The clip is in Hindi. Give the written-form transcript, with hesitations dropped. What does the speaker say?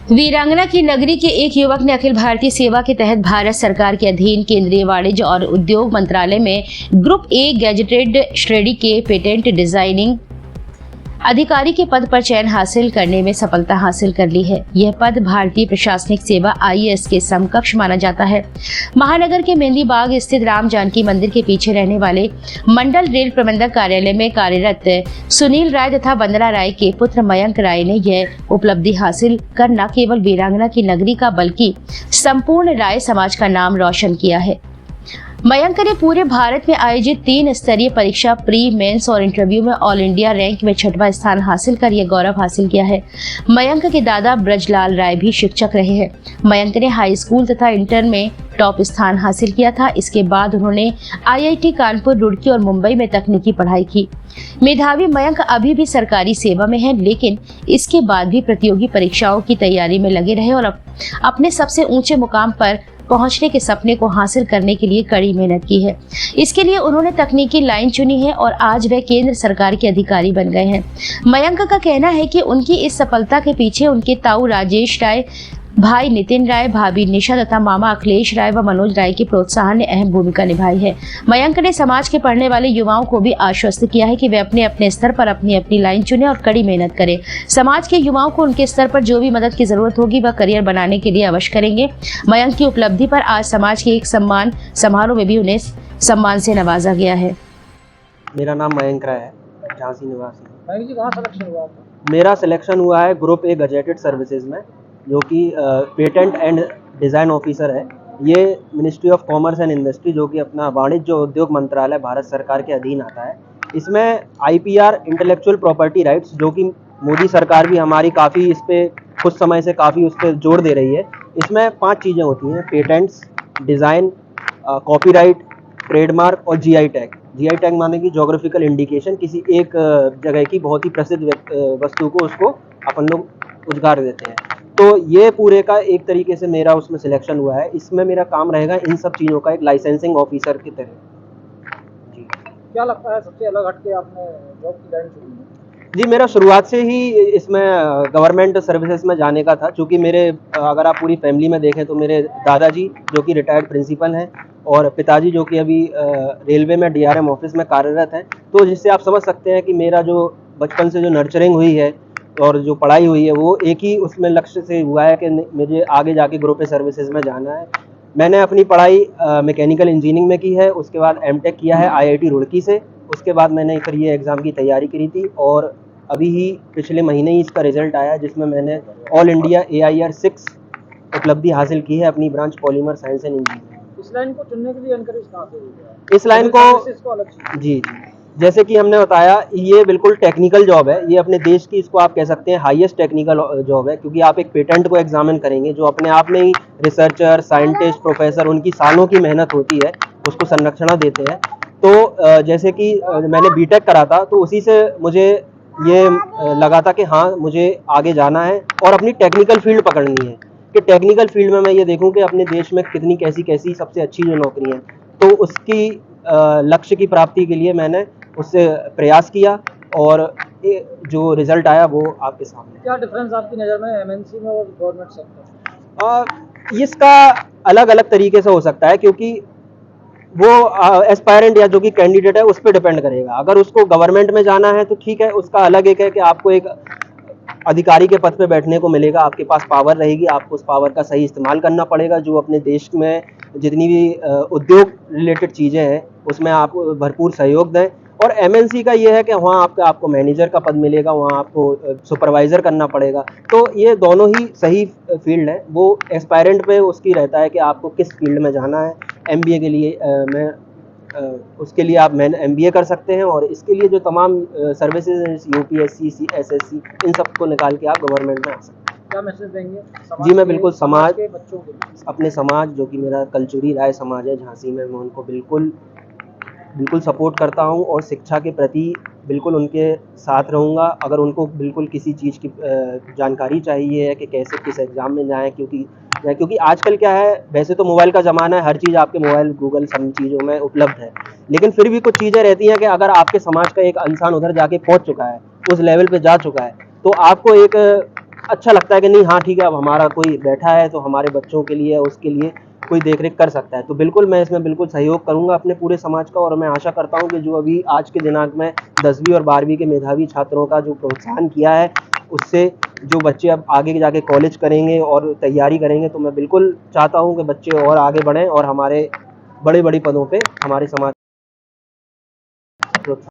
वीरांगना की नगरी के एक युवक ने अखिल भारतीय सेवा के तहत भारत सरकार के अधीन केंद्रीय वाणिज्य और उद्योग मंत्रालय में ग्रुप ए गैजेटेड श्रेणी के पेटेंट डिजाइनिंग अधिकारी के पद पर चयन हासिल करने में सफलता हासिल कर ली है। यह पद भारतीय प्रशासनिक सेवा IAS के समकक्ष माना जाता है। महानगर के मेहंदी बाग स्थित राम जानकी मंदिर के पीछे रहने वाले मंडल रेल प्रबंधक कार्यालय में कार्यरत सुनील राय तथा वंदना राय के पुत्र मयंक राय ने यह उपलब्धि हासिल कर न केवल वीरांगना की नगरी का बल्कि संपूर्ण राय समाज का नाम रोशन किया है। मयंक ने पूरे भारत में आयोजित 3 स्तरीय परीक्षा प्री मेंस और इंटरव्यू में ऑल इंडिया रैंक में 6वां स्थान हासिल कर यह गौरव हासिल किया है। मयंक के दादा ब्रजलाल राय भी शिक्षक रहे हैं। मयंक ने हाई स्कूल तथा इंटर में टॉप स्थान हासिल किया था। इसके बाद उन्होंने IIT कानपुर, रुड़की और मुंबई में तकनीकी पढ़ाई की। मेधावी मयंक अभी भी सरकारी सेवा में है, लेकिन इसके बाद भी प्रतियोगी परीक्षाओं की तैयारी में लगे रहे और अपने सबसे ऊंचे मुकाम पर पहुंचने के सपने को हासिल करने के लिए कड़ी मेहनत की है। इसके लिए उन्होंने तकनीकी लाइन चुनी है और आज वह केंद्र सरकार के अधिकारी बन गए हैं। मयंक का कहना है कि उनकी इस सफलता के पीछे उनके ताऊ राजेश राय, भाई नितिन राय, भाभी निशा तथा मामा अखिलेश राय व मनोज राय के प्रोत्साहन ने अहम भूमिका निभाई है। मयंक ने समाज के पढ़ने वाले युवाओं को भी आश्वस्त किया है कि वे अपने अपने स्तर पर अपनी अपनी लाइन चुने और कड़ी मेहनत करें। समाज के युवाओं को उनके स्तर पर जो भी मदद की जरूरत होगी वह करियर बनाने के लिए अवश्य करेंगे। मयंक की उपलब्धि पर आज समाज के एक सम्मान समारोह में भी उन्हें सम्मान से नवाजा गया है। मेरा नाम मयंक राय है, झांसी निवासी। मयंक जी, कहाँ सिलेक्शन हुआ आपका? मेरा सिलेक्शन हुआ है ग्रुप ए गजेटेड सर्विसेज में, जो कि पेटेंट एंड डिज़ाइन ऑफिसर है। ये ministry of commerce and industry, जो कि अपना वाणिज्य उद्योग मंत्रालय भारत सरकार के अधीन आता है। इसमें IPR इंटेलेक्चुअल प्रॉपर्टी राइट्स, जो कि मोदी सरकार भी हमारी काफ़ी इस पर कुछ समय से काफ़ी उस पर जोर दे रही है। इसमें 5 चीज़ें होती हैं: पेटेंट्स, डिज़ाइन, कॉपीराइट, ट्रेडमार्क और GI टैग। GI टैग माने कि जोग्राफिकल इंडिकेशन, किसी एक जगह की बहुत ही प्रसिद्ध वस्तु को उसको अपन लोग उद्गार देते हैं। तो ये पूरे का एक तरीके से मेरा उसमें सिलेक्शन हुआ है। इसमें मेरा काम रहेगा इन सब चीज़ों का एक लाइसेंसिंग ऑफिसर की तरह। जी, क्या लगता है सबसे अलग हटके आपने जॉब की लाइन चुनी है? जी, मेरा शुरुआत से ही इसमें गवर्नमेंट सर्विसेज में जाने का था, क्योंकि मेरे अगर आप पूरी फैमिली में देखें तो मेरे दादाजी जो कि रिटायर्ड प्रिंसिपल हैं और पिताजी जो कि अभी रेलवे में DRM ऑफिस में कार्यरत हैं। तो जिससे आप समझ सकते हैं कि मेरा जो बचपन से जो नर्चरिंग हुई है और जो पढ़ाई हुई है वो एक ही उसमें लक्ष्य से हुआ है कि मुझे आगे जाके ग्रुप ए सर्विसेज में जाना है। मैंने अपनी पढ़ाई मैकेनिकल इंजीनियरिंग में की है, उसके बाद M.Tech किया है IIT रुड़की से। उसके बाद मैंने फिर ये एग्ज़ाम की तैयारी करी थी और अभी ही पिछले महीने ही इसका रिजल्ट आया, जिसमें मैंने ऑल इंडिया AIR 6 उपलब्धि हासिल की है अपनी branch polymer science and engineering. इस लाइन को चुनने के लिए एनकरेज कहाँ से हुआ? इस लाइन को अलग चुना? जी, जैसे कि हमने बताया, ये बिल्कुल टेक्निकल जॉब है। ये अपने देश की, इसको आप कह सकते हैं, हाईएस्ट टेक्निकल जॉब है, क्योंकि आप एक पेटेंट को एग्जामिन करेंगे जो अपने आप में ही रिसर्चर, साइंटिस्ट, प्रोफेसर, उनकी सालों की मेहनत होती है, उसको संरक्षण देते हैं। तो जैसे कि मैंने B.Tech करा था, तो उसी से मुझे ये लगा था कि हाँ, मुझे आगे जाना है और अपनी टेक्निकल फील्ड पकड़नी है, कि टेक्निकल फील्ड में मैं ये देखूं कि अपने देश में कितनी कैसी सबसे अच्छी जो नौकरी है। तो उसकी लक्ष्य की प्राप्ति के लिए मैंने उससे प्रयास किया और जो रिजल्ट आया वो आपके सामने। क्या डिफरेंस आपकी नज़र में MNC में और गवर्नमेंट सेक्टर? इसका अलग अलग तरीके से हो सकता है, क्योंकि वो एस्पायरेंट या जो कि कैंडिडेट है उस पर डिपेंड करेगा। अगर उसको गवर्नमेंट में जाना है तो ठीक है, उसका अलग एक है कि आपको एक अधिकारी के पद पे बैठने को मिलेगा, आपके पास पावर रहेगी, आपको उस पावर का सही इस्तेमाल करना पड़ेगा, जो अपने देश में जितनी भी उद्योग रिलेटेड चीज़ें हैं उसमें आप भरपूर सहयोग दें। और MNC का ये है कि वहाँ आपको मैनेजर का पद मिलेगा, वहाँ आपको सुपरवाइज़र करना पड़ेगा। तो ये दोनों ही सही फील्ड है। वो एस्पायरेंट पे उसकी रहता है कि आपको किस फील्ड में जाना है। MBA के लिए उसके लिए आप MBA कर सकते हैं, और इसके लिए जो तमाम सर्विसेज हैं, UPSC, SSC, इन सबको निकाल के आप गवर्नमेंट में आ सकते हैं। क्या मैसेज देंगे? जी, मैं बिल्कुल समाज के बच्चों के लिए, अपने समाज, जो कि मेरा कलचुरी राय समाज है झांसी में, मैं उनको बिल्कुल सपोर्ट करता हूं और शिक्षा के प्रति बिल्कुल उनके साथ रहूंगा। अगर उनको बिल्कुल किसी चीज़ की जानकारी चाहिए है कि कैसे किस एग्ज़ाम में जाएं, क्योंकि आजकल क्या है, वैसे तो मोबाइल का ज़माना है, हर चीज़ आपके मोबाइल, गूगल, सब चीज़ों में उपलब्ध है, लेकिन फिर भी कुछ चीज़ें रहती हैं कि अगर आपके समाज का एक इंसान उधर जाके पहुंच चुका है, उस लेवल पे जा चुका है, तो आपको एक अच्छा लगता है कि नहीं हाँ ठीक है, अब हमारा कोई बैठा है तो हमारे बच्चों के लिए उसके लिए कोई देख रेख कर सकता है। तो बिल्कुल मैं इसमें बिल्कुल सहयोग करूँगा अपने पूरे समाज का, और मैं आशा करता हूँ कि जो अभी आज के दिनांक में 10वीं और 12वीं के मेधावी छात्रों का जो प्रोत्साहन किया है, उससे जो बच्चे अब आगे जाके कॉलेज करेंगे और तैयारी करेंगे, तो मैं बिल्कुल चाहता हूँ कि बच्चे और आगे बढ़ें और हमारे बड़े-बड़े पदों पे हमारे समाज